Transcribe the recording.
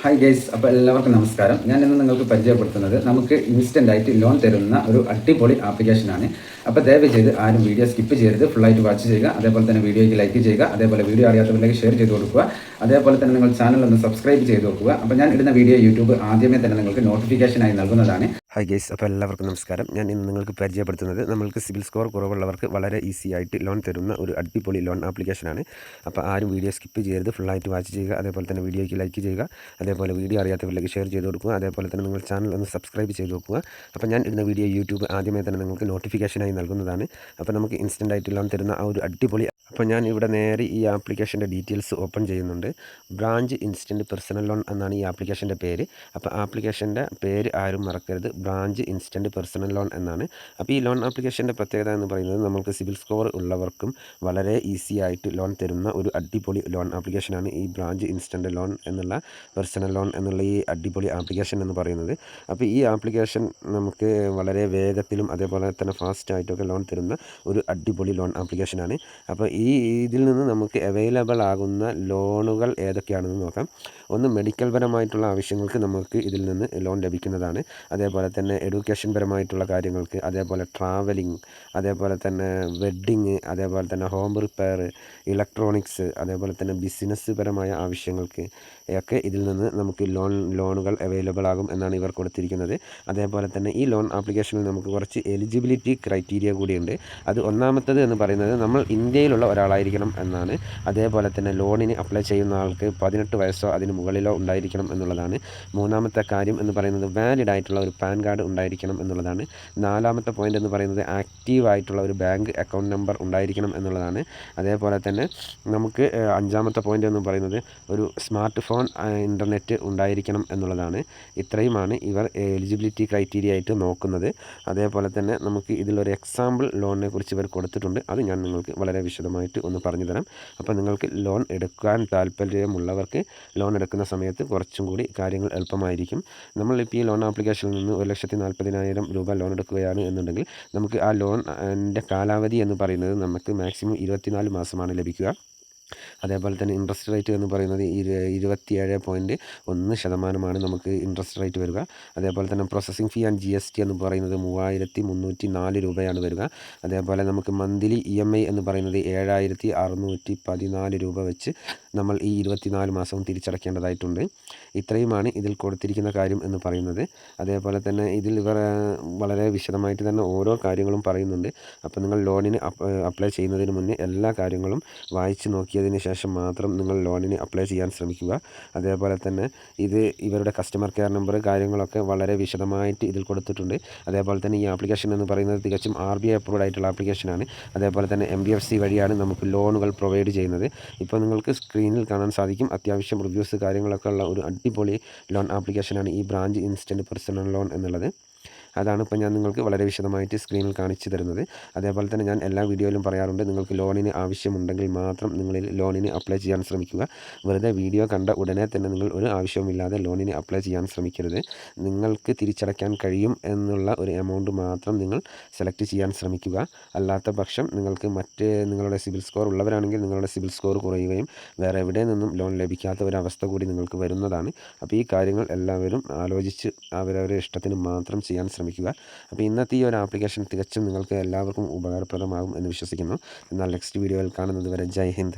Hi guys, അപ്പോൾ എല്ലാവർക്കും നമസ്കാരം. ഞാൻ ഇന്ന് നിങ്ങൾക്ക് പരിചയപ്പെടുത്തുന്നത് നമുക്ക് ഇൻസ്റ്റൻ്റ് ആയിട്ട് ലോൺ തരുന്ന ഒരു അടിപൊളി ആപ്ലിക്കേഷനാണ്. അപ്പോൾ ദയവ് ചെയ്ത് ആരും വീഡിയോ സ്കിപ്പ് ചെയ്യരുത്, ഫുള്ളായിട്ട് വാച്ച് ചെയ്യുക. അതേപോലെ തന്നെ വീഡിയോയ്ക്ക് ലൈക്ക് ചെയ്യുക. അതേപോലെ വീഡിയോ അറിയാത്തവരിലേക്ക് ഷെയർ ചെയ്ത് കൊടുക്കുക. അതേപോലെ തന്നെ നിങ്ങൾ ചാനൽ ഒന്ന് സബ്സ്ക്രൈബ് ചെയ്ത് വെക്കുക. അപ്പോൾ ഞാൻ ഇടുന്ന വീഡിയോ യൂട്യൂബ് ആദ്യമേ തന്നെ നിങ്ങൾക്ക് നോട്ടിഫിക്കേഷനായി നൽകുന്നതാണ്. ഹായ് ഗൈസ്, അപ്പോൾ എല്ലാവർക്കും നമസ്കാരം. ഞാൻ ഇന്ന് നിങ്ങൾക്ക് പരിചയപ്പെടുത്തുന്നത് നമ്മൾക്ക് സിബിൽ സ്കോർ കുറവുള്ളവർക്ക് വളരെ ഈസി ആയിട്ട് ലോൺ തരുന്ന ഒരു അടിപൊളി ലോൺ ആപ്ലിക്കേഷനാണ്. അപ്പോൾ ആരും വീഡിയോ സ്കിപ്പ് ചെയ്യരുത്, ഫുള്ളായിട്ട് വാച്ച് ചെയ്യുക. അതേപോലെ തന്നെ വീഡിയോയ്ക്ക് ലൈക്ക് ചെയ്യുക. അതേപോലെ വീഡിയോ അറിയാത്തവരിലേക്ക് ഷെയർ ചെയ്ത് കൊടുക്കുക. അതേപോലെ തന്നെ നിങ്ങൾ ചാനൽ ഒന്ന് സബ്സ്ക്രൈബ് ചെയ്ത് വെക്കുക. അപ്പോൾ ഞാൻ ഇടുന്ന വീഡിയോ യൂട്യൂബ് ആദ്യമേ തന്നെ നിങ്ങൾക്ക് നോട്ടിഫിക്കേഷനായി നൽകുന്നതാണ്. അപ്പോൾ നമുക്ക് ഇൻസ്റ്റൻ്റ് ആയിട്ട് ലോൺ തരുന്ന ആ ഒരു അടിപൊളി. അപ്പോൾ ഞാൻ ഇവിടെ നേരെ ഈ ആപ്ലിക്കേഷൻ്റെ ഡീറ്റെയിൽസ് ഓപ്പൺ ചെയ്യുന്നുണ്ട്. ബ്രാഞ്ച് ഇൻസ്റ്റൻറ്റ് പേഴ്സണൽ ലോൺ എന്നാണ് ഈ ആപ്ലിക്കേഷൻ്റെ പേര്. അപ്പോൾ ആപ്ലിക്കേഷൻ്റെ പേര് ആരും മറക്കരുത്, ബ്രാഞ്ച് ഇൻസ്റ്റൻറ്റ് പേഴ്സണൽ ലോൺ എന്നാണ്. അപ്പോൾ ഈ ലോൺ ആപ്ലിക്കേഷൻ്റെ പ്രത്യേകത എന്ന് പറയുന്നത് നമുക്ക് സിബിൽ സ്കോർ ഉള്ളവർക്കും വളരെ ഈസി ആയിട്ട് ലോൺ തരുന്ന ഒരു അടിപൊളി ലോൺ ആപ്ലിക്കേഷനാണ് ഈ ബ്രാഞ്ച് ഇൻസ്റ്റൻറ്റ് ലോൺ എന്നുള്ള പേഴ്സണൽ ലോൺ എന്നുള്ള ഈ അടിപൊളി ആപ്ലിക്കേഷൻ എന്ന് പറയുന്നത്. അപ്പോൾ ഈ ആപ്ലിക്കേഷൻ നമുക്ക് വളരെ വേഗത്തിലും അതേപോലെ തന്നെ ഫാസ്റ്റായിട്ടൊക്കെ ലോൺ തരുന്ന ഒരു അടിപൊളി ലോൺ ആപ്ലിക്കേഷനാണ്. അപ്പോൾ ഇതിൽ നിന്ന് നമുക്ക് അവൈലബിൾ ആകുന്ന ലോണുകൾ ഏതൊക്കെയാണെന്ന് നോക്കാം. ഒന്ന് മെഡിക്കൽ പരമായിട്ടുള്ള ആവശ്യങ്ങൾക്ക് നമുക്ക് ഇതിൽ നിന്ന് ലോൺ ലഭിക്കുന്നതാണ്. അതേപോലെ തന്നെ എഡ്യൂക്കേഷൻ പരമായിട്ടുള്ള കാര്യങ്ങൾക്ക്, അതേപോലെ ട്രാവലിംഗ്, അതേപോലെ തന്നെ വെഡ്ഡിങ്, അതേപോലെ തന്നെ ഹോം റിപ്പയർ, ഇലക്ട്രോണിക്സ്, അതേപോലെ തന്നെ ബിസിനസ് പരമായ ആവശ്യങ്ങൾക്ക് ഒക്കെ ഇതിൽ നിന്ന് നമുക്ക് ലോണുകൾ അവൈലബിൾ ആകും എന്നാണ് ഇവർ കൊടുത്തിരിക്കുന്നത്. അതേപോലെ തന്നെ ഈ ലോൺ ആപ്ലിക്കേഷനിൽ നമുക്ക് കുറച്ച് എലിജിബിലിറ്റി ക്രൈറ്റീരിയ കൂടിയുണ്ട്. അത് ഒന്നാമത്തത് എന്ന് പറയുന്നത് നമ്മൾ ഇന്ത്യയിലുള്ള ഒരാളായിരിക്കണം എന്നാണ്. അതേപോലെ തന്നെ ലോണിന് അപ്ലൈ ചെയ്യുന്ന ആൾക്ക് 18 വയസ്സോ അതിന് മുകളിലോ ഉണ്ടായിരിക്കണം എന്നുള്ളതാണ്. മൂന്നാമത്തെ കാര്യം എന്ന് പറയുന്നത് വാലിഡ് ആയിട്ടുള്ള ഒരു പാൻ കാർഡ് ഉണ്ടായിരിക്കണം എന്നുള്ളതാണ്. നാലാമത്തെ പോയിൻ്റ് എന്ന് പറയുന്നത് ആക്റ്റീവ് ആയിട്ടുള്ള ഒരു ബാങ്ക് അക്കൗണ്ട് നമ്പർ ഉണ്ടായിരിക്കണം എന്നുള്ളതാണ്. അതേപോലെ തന്നെ നമുക്ക് അഞ്ചാമത്തെ പോയിൻ്റ് എന്ന് പറയുന്നത് ഒരു സ്മാർട്ട് ഫോൺ ഇൻ്റർനെറ്റ് ഉണ്ടായിരിക്കണം എന്നുള്ളതാണ്. ഇത്രയുമാണ് ഇവർ എലിജിബിലിറ്റി ക്രൈറ്റീരിയ ആയിട്ട് നോക്കുന്നത്. അതേപോലെ തന്നെ നമുക്ക് ഇതിലൊരു എക്സാമ്പിൾ ലോണിനെ കുറിച്ച് ഇവർ കൊടുത്തിട്ടുണ്ട്. അത് ഞാൻ നിങ്ങൾക്ക് വളരെ വിശദമായിട്ട് ഒന്ന് പറഞ്ഞു തരാം. അപ്പോൾ നിങ്ങൾക്ക് ലോൺ എടുക്കാൻ താല്പര്യമുള്ളവർക്ക് ലോൺ എടുക്കുന്ന സമയത്ത് കുറച്ചും കൂടി കാര്യങ്ങൾ എളുപ്പമായിരിക്കും. നമ്മളിപ്പോൾ ഈ ലോൺ ആപ്ലിക്കേഷനിൽ നിന്ന് 1,40,000 രൂപ ലോൺ എടുക്കുകയാണ് എന്നുണ്ടെങ്കിൽ നമുക്ക് ആ ലോണിൻ്റെ കാലാവധി എന്ന് പറയുന്നത് നമുക്ക് മാക്സിമം 24 മാസമാണ് ലഭിക്കുക. അതേപോലെ തന്നെ ഇൻട്രസ്റ്റ് റേറ്റ് എന്ന് പറയുന്നത് 27.1% നമുക്ക് ഇൻട്രസ്റ്റ് റേറ്റ് വരിക. അതേപോലെ തന്നെ പ്രോസസ്സിംഗ് ഫീ ആൻഡ് GST എന്ന് പറയുന്നത് 3,304 രൂപയാണ് വരിക. അതേപോലെ നമുക്ക് മന്ത്ലി EMI എന്ന് പറയുന്നത് 7,614 രൂപ വെച്ച് നമ്മൾ ഈ 24 മാസവും തിരിച്ചടയ്ക്കേണ്ടതായിട്ടുണ്ട്. ഇത്രയുമാണ് ഇതിൽ കൊടുത്തിരിക്കുന്ന കാര്യം എന്ന് പറയുന്നത്. അതേപോലെ തന്നെ ഇതിൽ ഇവർ വളരെ വിശദമായിട്ട് തന്നെ ഓരോ കാര്യങ്ങളും പറയുന്നുണ്ട്. അപ്പോൾ നിങ്ങൾ ലോണിന് അപ്ലൈ ചെയ്യുന്നതിന് മുന്നേ എല്ലാ കാര്യങ്ങളും വായിച്ച് നോക്കിയതിന് ശേഷം മാത്രം നിങ്ങൾ ലോണിന് അപ്ലൈ ചെയ്യാൻ ശ്രമിക്കുക. അതേപോലെ തന്നെ ഇവരുടെ കസ്റ്റമർ കെയർ നമ്പർ കാര്യങ്ങളൊക്കെ വളരെ വിശദമായിട്ട് ഇതിൽ കൊടുത്തിട്ടുണ്ട്. അതേപോലെ തന്നെ ഈ ആപ്ലിക്കേഷൻ എന്ന് പറയുന്നത് തികച്ചും RBI അപ്രൂവ്ഡ് ആയിട്ടുള്ള ആപ്ലിക്കേഷനാണ്. അതേപോലെ തന്നെ MBFC വഴിയാണ് നമുക്ക് ലോണുകൾ പ്രൊവൈഡ് ചെയ്യുന്നത്. ഇപ്പോൾ നിങ്ങൾക്ക് സ്ക്രീനിൽ കാണാൻ സാധിക്കും അത്യാവശ്യം റിവ്യൂസ് കാര്യങ്ങളൊക്കെ ഉള്ള ഒരു അടിപൊളി ലോൺ ആപ്ലിക്കേഷനാണ് ഈ ബ്രാഞ്ച് ഇൻസ്റ്റൻറ്റ് പേഴ്സണൽ ലോൺ എന്നുള്ളത്. അതാണ് ഇപ്പോൾ ഞാൻ നിങ്ങൾക്ക് വളരെ വിശദമായിട്ട് സ്ക്രീനിൽ കാണിച്ചു തരുന്നത്. അതേപോലെ തന്നെ ഞാൻ എല്ലാ വീഡിയോയിലും പറയാറുണ്ട്, നിങ്ങൾക്ക് ലോണിന് ആവശ്യമുണ്ടെങ്കിൽ മാത്രം നിങ്ങൾ ലോണിന് അപ്ലൈ ചെയ്യാൻ ശ്രമിക്കുക. വെറുതെ വീഡിയോ കണ്ട ഉടനെ തന്നെ നിങ്ങൾ ഒരു ആവശ്യവുമില്ലാതെ ലോണിന് അപ്ലൈ ചെയ്യാൻ ശ്രമിക്കരുത്. നിങ്ങൾക്ക് തിരിച്ചടയ്ക്കാൻ കഴിയും എന്നുള്ള ഒരു എമൗണ്ട് മാത്രം നിങ്ങൾ സെലക്ട് ചെയ്യാൻ ശ്രമിക്കുക. അല്ലാത്ത പക്ഷം നിങ്ങൾക്ക് നിങ്ങളുടെ സിബിൽ സ്കോർ ഉള്ളവരാണെങ്കിൽ നിങ്ങളുടെ സിബിൽ സ്കോർ കുറയുകയും വേറെ എവിടെ നിന്നും ലോൺ ലഭിക്കാത്ത ഒരവസ്ഥ കൂടി നിങ്ങൾക്ക് വരുന്നതാണ്. അപ്പോൾ ഈ കാര്യങ്ങൾ എല്ലാവരും ആലോചിച്ച് അവരവരുടെ ഇഷ്ടത്തിന് മാത്രം ചെയ്യാൻ ശ്രമിക്കുക. അപ്പോൾ ഇന്നത്തെ ഈ ഒരു ആപ്ലിക്കേഷൻ തികച്ചും നിങ്ങൾക്ക് എല്ലാവർക്കും ഉപകാരപ്രദമാകും എന്ന് വിശ്വസിക്കുന്നു. എന്നാൽ നെക്സ്റ്റ് വീഡിയോയിൽ കാണുന്നത് വരെ ജയ് ഹിന്ദ്.